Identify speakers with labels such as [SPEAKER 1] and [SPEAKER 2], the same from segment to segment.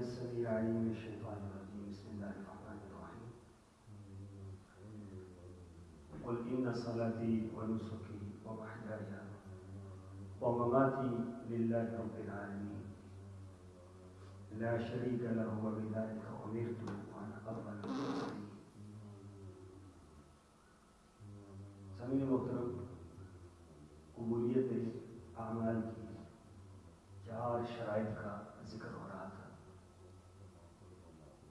[SPEAKER 1] السميع العليم من الشيطان الرجيم بسم الله الرحمن الرحيم قل إن صلاتي ونسكي ومحياي ومماتي لله رب العالمين لا شريك له وبذلك أمرت وأنا أول المسلمين. سامعین محترم، قبولیت اعمال کی 4 شرائط کا ذکر ہو رہا تھا.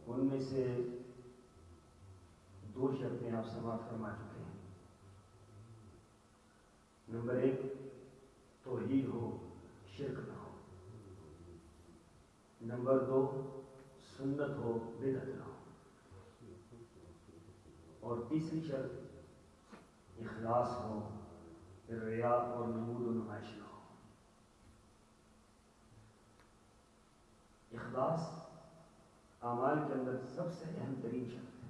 [SPEAKER 1] ان میں سے 2 شرطیں آپ سماعت فرما چکے ہیں. نمبر 1 توحید ہو، شرک نہ ہو. نمبر 2 سنت ہو، بدعت نہ ہو. اور تیسری شرط اخلاص ہو، ریا اور نمود و نمائش نہ ہو. اخلاص اعمال کے اندر سب سے اہم ترین شرط ہے،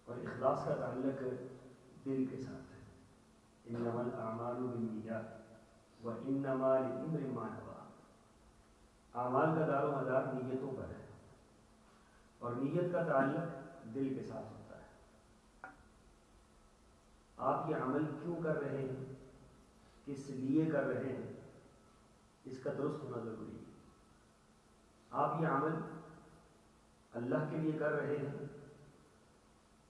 [SPEAKER 1] اور اخلاص کا تعلق دل کے ساتھ ہے. انما الاعمال بالنیات وانما لامرئ ما نوى. اعمال کا دار و مدار نیتوں پر ہے، اور نیت کا تعلق دل کے ساتھ ہوتا ہے. آپ یہ عمل کیوں کر رہے ہیں، کس لیے کر رہے ہیں، اس کا درست ہونا ضروری ہے. آپ یہ عمل اللہ کے لیے کر رہے ہیں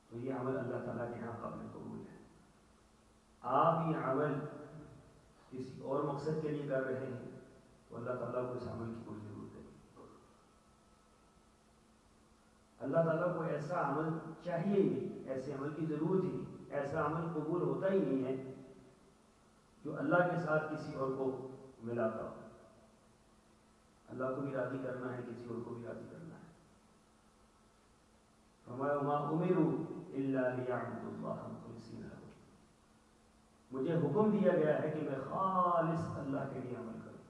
[SPEAKER 1] تو یہ عمل اللہ تعالیٰ کے یہاں قابل قبول ہے. آپ یہ عمل کسی اور مقصد کے لیے کر رہے ہیں تو اللہ تعالیٰ کو اس عمل کی کوئی ضرورت نہیں. اللہ تعالیٰ کو ایسا عمل چاہیے ہی نہیں، ایسے عمل کی ضرورت ہی نہیں. ایسا عمل قبول ہوتا ہی نہیں ہے جو اللہ کے ساتھ کسی اور کو ملاتا ہو. اللہ کو بھی راضی کرنا ہے، کسی اور کو بھی راضی کرنا ہے. فرمایا وما امروا الا ليعبدوا الله مخلصين له. مجھے حکم دیا گیا ہے کہ میں خالص اللہ کے لیے عمل کروں.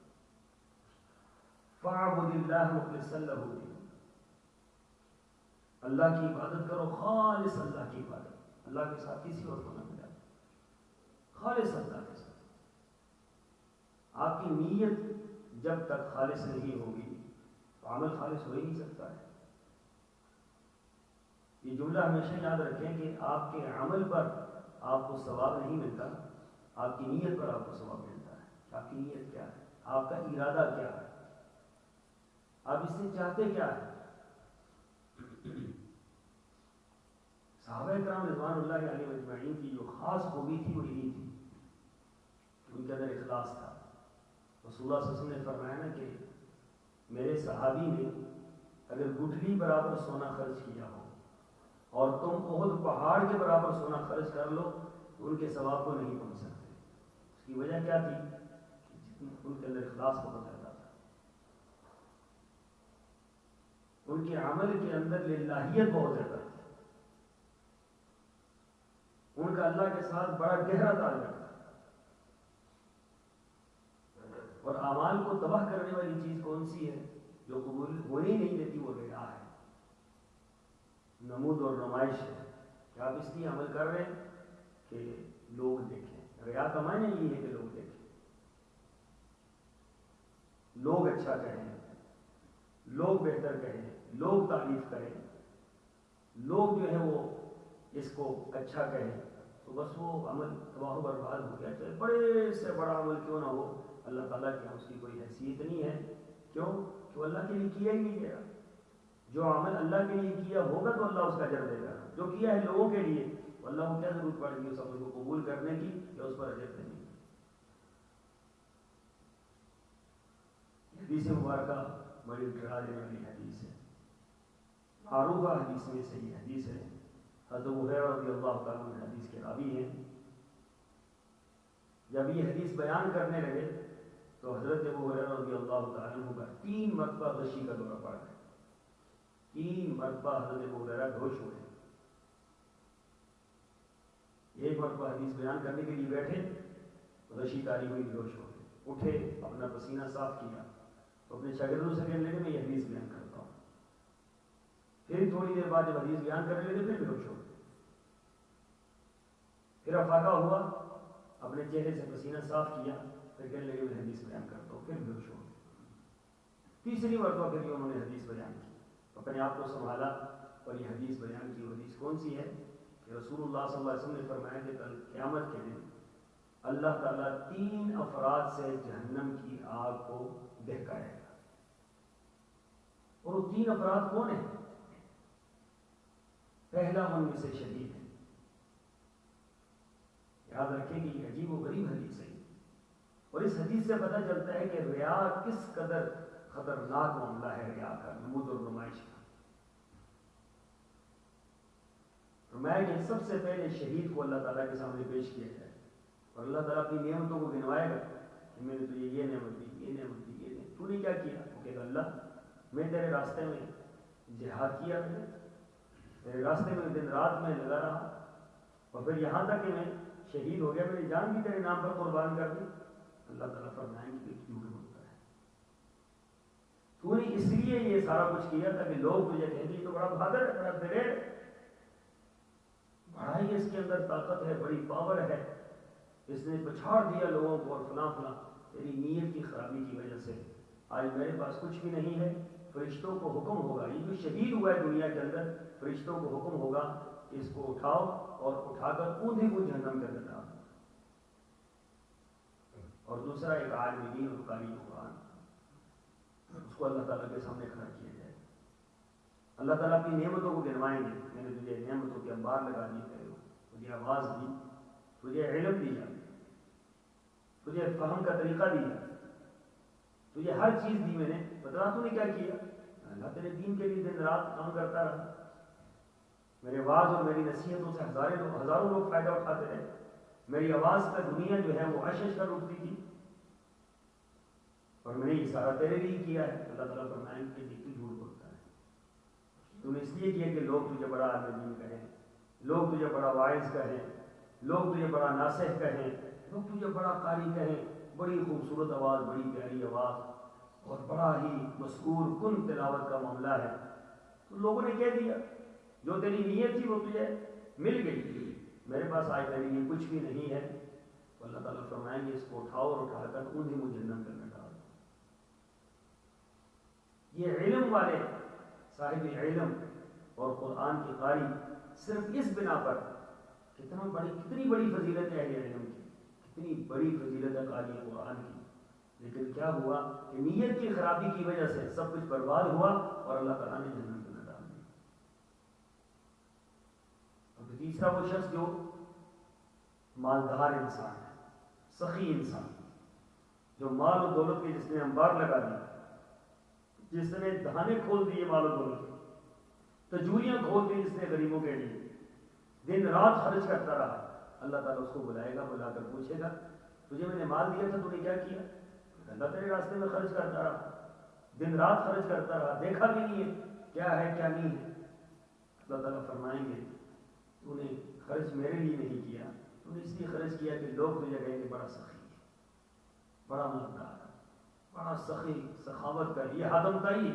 [SPEAKER 1] فاعبد الله مخلصا له الدين. اللہ کی عبادت کرو، خالص اللہ کی عبادت، اللہ کے ساتھ کسی اور کو نہ ملا، خالص اللہ کے ساتھ. آپ کی نیت جب تک خالص نہیں ہوگی تو عمل خالص ہو ہی نہیں سکتا ہے. یہ جملہ ہمیشہ یاد رکھیں کہ آپ کے عمل پر آپ کو ثواب نہیں ملتا، آپ کی نیت پر آپ کو ثواب ملتا ہے. آپ کی نیت کیا ہے، آپ کا ارادہ کیا ہے، آپ اس سے چاہتے کیا ہے. صحابہ کرام رضوان اللہ علیہ اجمعین کی جو خاص خوبی تھی وہ یہی تھی کہ ان کے اندر اخلاص تھا. رسول اللہ صلی اللہ علیہ وسلم نے فرمایا نا کہ میرے صحابی نے اگر گٹھلی برابر سونا خرچ کیا ہو اور تم احد پہاڑ کے برابر سونا خرچ کر لو تو ان کے ثواب کو نہیں پہنچ سکتے. اس کی وجہ کیا تھی؟ ان کے اندر اخلاص بہت زیادہ تھا. ان کے عمل کے اندر للہیت بہت زیادہ تھی. ان کا اللہ کے ساتھ بڑا گہرا تعلق تھا. اور اعمال کو تباہ کرنے والی چیز کون سی ہے جو قبول ہونے نہیں دیتی؟ وہ ریا ہے، نمود اور نمائش ہے کہ آپ اس لیے عمل کر رہے ہیں کہ لوگ دیکھیں. ریا کا معنی یہ ہے کہ لوگ دیکھیں، لوگ اچھا کہیں، لوگ بہتر کہیں، لوگ تعریف کریں، لوگ جو ہے وہ اس کو اچھا کہیں، تو بس وہ عمل تباہ و برباد ہو گیا. چاہے بڑے سے بڑا عمل کیوں نہ ہو، اللہ تعالیٰ کے اس کی کوئی حیثیت نہیں ہے. کیوں؟ کہ وہ اللہ کے لیے کیا ہی نہیں گیا. جو عمل اللہ کے لیے کیا ہوگا تو اللہ اس کا اجر دے گا. جو کیا ہے لوگوں کے لیے، تو اللہ کو کیا ضرورت پڑے گی اس عمل کو قبول کرنے کی یا اس پر اجر دینے کی. حدیث مبارکہ بڑی ڈرا دینے والی حدیث ہے، معروفہ حدیث میں سے یہ حدیث ہے. حضرت ابو ہریرہ رضی اللہ تعالیٰ عنہ حدیث کے راوی ہیں. جب یہ حدیث بیان کرنے لگے تو حضرت ابو ہریرہ رضی اللہ تعالیٰ عنہ کا 3 مرتبہ غشی کا دورہ پڑ گیا. 3 مرتبہ حضرت ابو ہریرہ بے ہوش ہوئے. ایک مرتبہ حدیث بیان کرنے کے لیے بیٹھے، غشی طاری ہوئی، بے ہوش ہو گئے. اٹھے، اپنا پسینہ صاف کیا تو اپنے شاگردوں سے کہنے لگے میں یہ حدیث بیان کرتا ہوں. پھر تھوڑی دیر بعد جب حدیث بیان کرنے لگے پھر بے ہوش ہو گئے. پھر افاقہ ہوا، اپنے چہرے سے پسینہ صاف کیا، پھر کہنے لگے میں حدیث بیان کرتا ہوں، پھر بے ہوش ہو گئے. تیسری مرتبہ پھر انہوں نے حدیث بیان کی، اپنے آپ کو سنبھالا اور یہ حدیث بیان کی۔ حدیث کون سی ہے کہ رسول اللہ صلی اللہ علیہ وسلم نے فرمایا کہ کل قیامت کے دن اللہ تعالیٰ 3 افراد سے جہنم کی آگ کو دہکائے گا، اور وہ 3 افراد کون ہیں؟ پہلا ان میں سے شہید ہے۔ یاد رکھیں کہ یہ عجیب و غریب حدیث ہے، اور اس حدیث سے پتہ چلتا ہے کہ ریا کس قدر خطرناک معاملہ ہے، ریا کا، نمود اور نمائش کا۔ فرمایا کہ سب سے پہلے شہید کو اللہ تعالیٰ کے سامنے پیش کیا جائے، اور اللہ تعالیٰ اپنی نعمتوں کو گنوائے گا کہ میں نے تجھے یہ نعمت دی، یہ نعمت دی، یہ نعمت، تو نے کیا کیا؟ وہ کہے گا اللہ میں تیرے راستے میں جہاد کیا، تیرے راستے میں دن رات میں لگا رہا، اور پھر یہاں تک کہ میں شہید ہو گیا، میری جان بھی تیرے نام پر قربان کر دی۔ اللہ تعالیٰ فرمائیں گے کہ جھوٹ بولتا ہے، تو نے اس لیے یہ سارا کچھ کیا تاکہ لوگ تجھے کہیں گے تو بڑا بہادر ہے، بڑا دلیر ہے، بڑا ہی اس کے اندر طاقت ہے، بڑی پاور ہے، اس نے پچھاڑ دیا لوگوں کو، اور فلاں فلاں۔ تیری نیت کی خرابی کی وجہ سے آج میرے پاس کچھ بھی نہیں ہے۔ فرشتوں کو حکم ہوگا، یہ جو شہید ہوا ہے دنیا کے اندر، فرشتوں کو حکم ہوگا کہ اس کو اٹھاؤ اور اٹھا کر اونھے کو جہنم کے اندر ڈال۔ اور دوسرا ایک عالم دین اور قاری قرآن، اس کو اللہ تعالیٰ کے سامنے کھڑا کیا جائے، اللہ تعالیٰ اپنی نعمتوں کو گنوائیں گے، میں نے تجھے نعمتوں کے انبار لگا دیے تھے، تجھے آواز دی، تجھے علم دیا، تجھے فہم کا طریقہ دیا، تجھے ہر چیز دی میں نے، بتلا تو نے کیا کیا؟ اللہ تیرے دین کے لیے دن رات کام کرتا رہا، میرے آواز اور میری نصیحتوں سے ہزاروں لوگ فائدہ اٹھاتے رہے، میری آواز کا دنیا جو ہے وہ عشش کر اٹھتی تھی، اور میں نے یہ سارا تیرے لیے کیا ہے۔ اللہ تعالیٰ فرمائیں کہ تو جھوٹ بولتا ہے، تو نے اس لیے کیا کہ لوگ تجھے بڑا عالم دین کہیں، لوگ تجھے بڑا واعظ کہیں، لوگ تجھے بڑا ناصح کہیں، لوگ تجھے بڑا قاری کہیں، بڑی خوبصورت آواز، بڑی پیاری آواز، اور بڑا ہی مذکور کن تلاوت کا معاملہ ہے۔ تو لوگوں نے کہہ دیا جو تیری نیت تھی وہ تجھے مل گئی، میرے پاس آج تیرے لیے کچھ بھی نہیں ہے۔ تو اللہ تعالیٰ فرمائیں گے اس کو اٹھاؤ اور اٹھا کر انہیں مجھے جہنم میں ڈال دو۔ یہ علم والے، صاحب علم اور قرآن کے قاری، صرف اس بنا پر کتنی بڑی فضیلت ہے اہل علم کی، کتنی بڑی فضیلت ہے قاری قرآن کی، لیکن کیا ہوا کہ نیت کی خرابی کی وجہ سے سب کچھ برباد ہوا اور اللہ تعالیٰ نے جہنم میں ڈال دیا۔ اور تیسرا وہ شخص جو مالدار انسان ہے، سخی انسان، جو مال و دولت کے جس نے انبار لگا دی، جس نے دہانے کھول دیے مال و دولت کے، تجوریاں کھول دی جس نے غریبوں کے لیے، دن رات خرچ کرتا رہا، اللہ تعالیٰ اس کو بلائے گا، بلا کر پوچھے گا تجھے میں نے مال دیا تھا تو نے کیا کیا؟ اللہ تیرے راستے میں خرچ کرتا رہا، دن رات خرچ کرتا رہا، دیکھا بھی نہیں ہے کیا ہے کیا نہیں ہے۔ اللہ تعالیٰ فرمائیں گے تو نے خرچ میرے لیے نہیں کیا، تو نے اس لیے خرچ کیا کہ لوگ تجھے کہیں کہ بڑا سخی ہے، بڑا مالدار، بڑا سخی، سخاوت کا یہ ہادم کا ہی،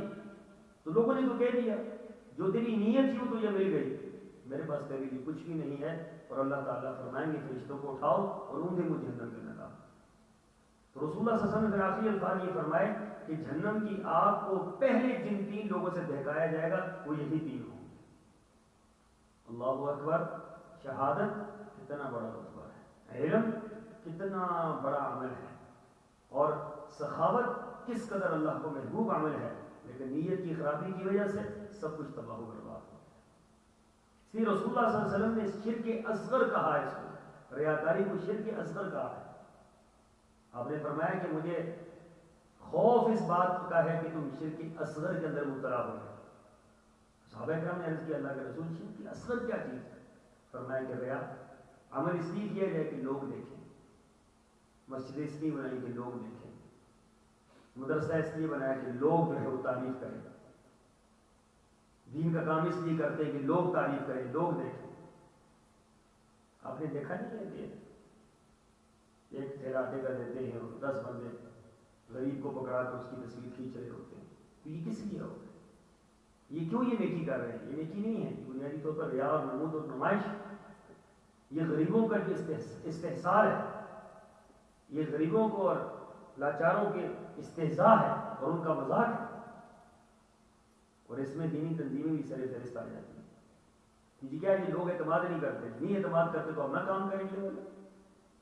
[SPEAKER 1] تو لوگوں نے تو کہہ دیا جو تیری نیت تھی وہ تجھے مل گئی، میرے پاس تیرے لیے کچھ بھی نہیں ہے۔ اور اللہ تعالیٰ فرمائیں گے فرشتوں کو اٹھاؤ اور انہیں مجھے جہنم میں ڈالو۔ تو رسول اللہ صلی اللہ علیہ وسلم نے آخری الفاظ یہ فرمائے کہ جہنم کی آگ کو پہلے جن 3 لوگوں سے دہکایا جائے گا وہ یہی 3 ہوں گے۔ اللہ اکبر، شہادت کتنا بڑا رتبہ ہے، علم کتنا بڑا عمل ہے، اور سخاوت کس قدر اللہ کو محبوب عمل ہے، لیکن نیت کی خرابی کی وجہ سے سب کچھ تباہ و برباد ہو گیا۔ اسی رسول اللہ صلی اللہ علیہ وسلم نے شرک اصغر کہا ہے، اس کو ریاکاری کو شرک اصغر کہا ہے۔ آپ نے فرمایا کہ مجھے خوف اس بات کا ہے کہ تم شرک اصغر کے اندر مبتلا ہو گئے۔ صحابہ کرام نے عرض کیا اللہ کے رسول شرک اصغر کیا چیز ہے؟ فرمایا کہ ریا عمل اس لیے کیا جائے کہ لوگ دیکھیں، مسجد اس لیے بنائی کہ لوگ دیکھیں، مدرسہ اس لیے بنایا کہ لوگ جو ہے وہ تعریف کریں، دین کا کام اس لیے کرتے ہیں کہ لوگ تعریف کریں، لوگ دیکھیں۔ آپ نے دیکھا نہیں ہے کہ ایک تھیراٹے کا دیتے ہیں اور 10 بندے غریب کو پکڑا کر اس کی تصویر کھینچ رہے ہوتے ہیں، تو یہ کس لیے ہوتا ہے؟ یہ کیوں یہ نیکی کر رہے ہیں؟ یہ نیکی نہیں ہے، یہ بنیادی طور پر ریا اور نمود اور نمائش، یہ غریبوں کا جو استحصال ہے، یہ غریبوں کو اور لاچاروں کے استہزاء ہے اور ان کا مذاق ہے۔ اور اس میں دینی تنظیمیں بھی سر فہرست آ جاتی ہیں کہ جی کیا یہ لوگ اعتماد نہیں کرتے، نہیں اعتماد کرتے تو ہم نہ کام کریں گے،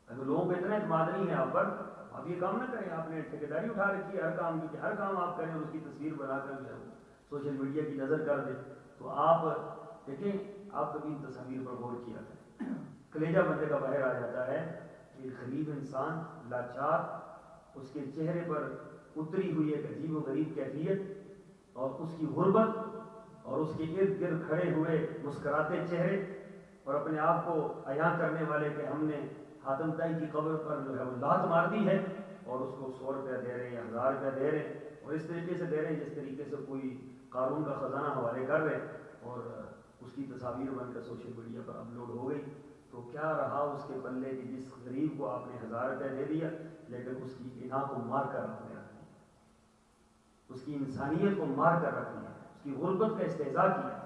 [SPEAKER 1] اگر لوگوں کو اتنا اعتماد نہیں ہے آپ پر، آپ یہ کام نہ کریں، آپ نے ٹھیکیداری اٹھا رکھی ہے ہر کام کی کہ ہر کام آپ کریں اور اس کی تصویر بنا کر جو ہے سوشل میڈیا کی نظر کر دیں، تو آپ دیکھیں آپ کبھی ان تصاویر پر غور کیا کریں، کلیجہ بندے کا باہر آ جاتا ہے کہ غریب انسان لاچار، اس کے چہرے پر اتری ہوئی ایک عجیب و غریب کیفیت اور اس کی غربت اور اس کے ارد گرد کھڑے ہوئے مسکراتے چہرے اور اپنے آپ کو عیاں کرنے والے کہ ہم نے حاتم طائی کی قبر پر جو ہے وہ لات مار دی ہے اور اس کو 100 روپیہ دے رہے ہیں یا 1000 روپیہ دے رہے ہیں اور اس طریقے سے دے رہے ہیں جس طریقے سے کوئی قارون کا خزانہ حوالے کر رہے اور اس کی تصاویر بن کر سوشل میڈیا پر اپلوڈ ہو گئی، تو کیا رہا اس کے پلے کہ جس غریب کو آپ نے 1000 روپیہ دے دیا لیکن اس کی اناء کو مار کر رکھ دیا، اس کی انسانیت کو مار کر رکھ دیا، اس کی غربت کا استہزاء کیا۔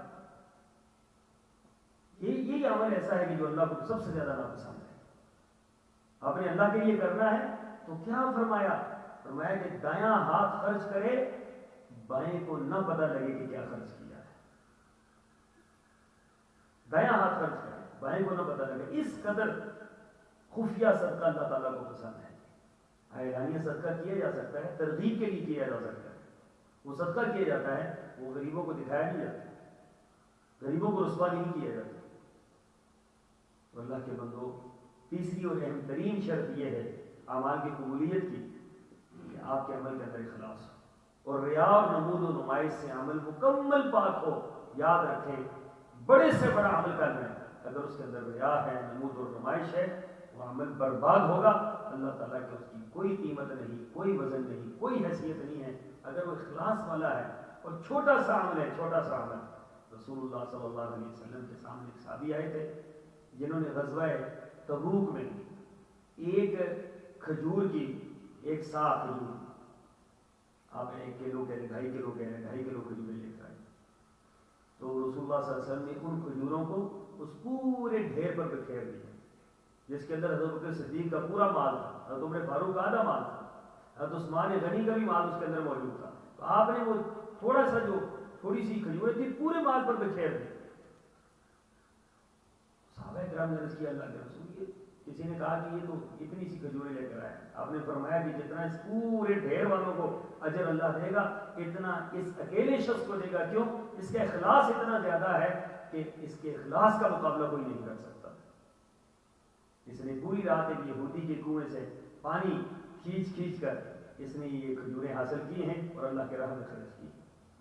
[SPEAKER 1] یہی عمل ایسا ہے کہ جو اللہ کو سب سے زیادہ ناپسند ہے۔ آپ نے اللہ کے لیے کرنا ہے تو کیا فرمایا؟ فرمایا کہ دایاں ہاتھ خرچ کرے بائیں کو نہ پتہ لگے کہ کیا خرچ کیا ہے، دایاں ہاتھ خرچ کرے بائیں کو نہ پتہ لگے، اس قدر خفیہ صدقہ اللہ تعالیٰ کو پسند ہے۔ اعلانیہ صدقہ کیا جا سکتا ہے، ترغیب کے لیے کیا جا سکتا ہے، وہ صدقہ کیا جاتا ہے وہ غریبوں کو دکھایا نہیں جاتا، غریبوں کو رسوا نہیں کیا جاتا۔ تو اللہ کے بندو، تیسری اور اہم ترین شرط یہ ہے اعمال کی قبولیت کی کہ آپ کے عمل کے اندر اخلاص ہو اور ریا اور نمود و نمائش سے عمل مکمل پاک ہو۔ یاد رکھیں بڑے سے بڑا عمل کرنا ہے، اگر اس کے اندر ریا ہے، نمود اور نمائش ہے، وہ عمل برباد ہوگا، اللہ تعالیٰ کی اس کی کوئی قیمت نہیں، کوئی وزن نہیں، کوئی حیثیت نہیں ہے۔ اگر وہ اخلاص والا ہے اور چھوٹا سا عمل ہے، چھوٹا سا عمل، رسول اللہ صلی اللہ علیہ وسلم کے سامنے ایک صحابی آئے تھے جنہوں نے غزوہ تبوک میں ایک کھجور کی ایک سا کھجور، آپ 1 کلو کہہ رہے 2.5 کلو کہہ رہے 2.5 کلو کھجوریں لے کر آئے، تو رسول اللہ صلی اللہ علیہ وسلم نے ان کھجوروں کو اس پورے ڈھیر پر بکھیر دیا جس کے اندر حضرت بکر صدیق کا پورا مال تھا، حضرت عمر فاروق کا آدھا مال تھا، حضرت عثمان غنی کا بھی مال اس کے اندر موجود تھا، تو آپ نے وہ تھوڑا سا جو تھوڑی سی کھجوریں تھی پورے مال پر بکھیر دی۔ صحابہ کرام نے عرض کیا اللہ کے رسول، یہ کسی نے کہا کہ یہ تو اتنی سی کھجوریں لے کر آئے، آپ نے فرمایا کہ جتنا اس پورے ڈھیر والوں کو اجر اللہ دے گا اتنا اس اکیلے شخص کو دے گا، کیوں؟ اس کا اخلاص اتنا زیادہ ہے کہ اس کے اخلاص کا مقابلہ کوئی نہیں کر سکتا۔ اس نے پوری رات ایک یہودی کے کنویں سے پانی کھینچ کھینچ کر اس نے یہ کھجوریں حاصل کی ہیں اور اللہ کے راہ میں خرچ کی۔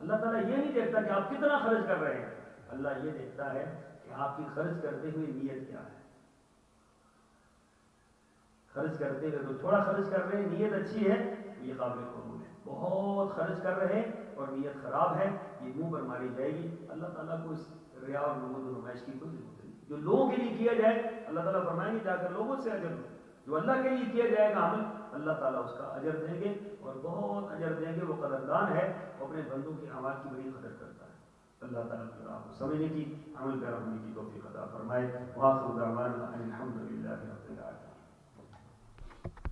[SPEAKER 1] اللہ تعالیٰ یہ نہیں دیکھتا کہ آپ کتنا خرچ کر رہے ہیں، اللہ یہ دیکھتا ہے کہ آپ کی خرچ کرتے ہوئے نیت کیا ہے۔ خرچ کرتے ہوئے تو تھوڑا خرچ کر رہے ہیں، نیت اچھی ہے تو یہ قابل قبول ہے، بہت خرچ کر رہے ہیں اور نیت خراب ہے، یہ منہ پر ماری جائے گی۔ اللہ تعالیٰ کو اس ریا اور نمود و نمائش کی کوئی ضرورت نہیں، جو لوگوں کے لیے کیا جائے اللہ تعالیٰ فرمائیں گے جا کر لوگوں سے اجر لو، جو اللہ کے لیے کیا جائے گا عمل اللہ تعالیٰ اس کا اجر دیں گے اور بہت اجر دیں گے۔ وہ قدردان ہے، وہ اپنے بندوں کے اعمال کی بڑی قدر کرتا ہے۔ اللہ تعالیٰ آپ کو سمجھنے کی، عمل پیرا ہونے کی توفیق عطا فرمائے۔ وآخر دعوانا ان الحمد للہ رب العالمین۔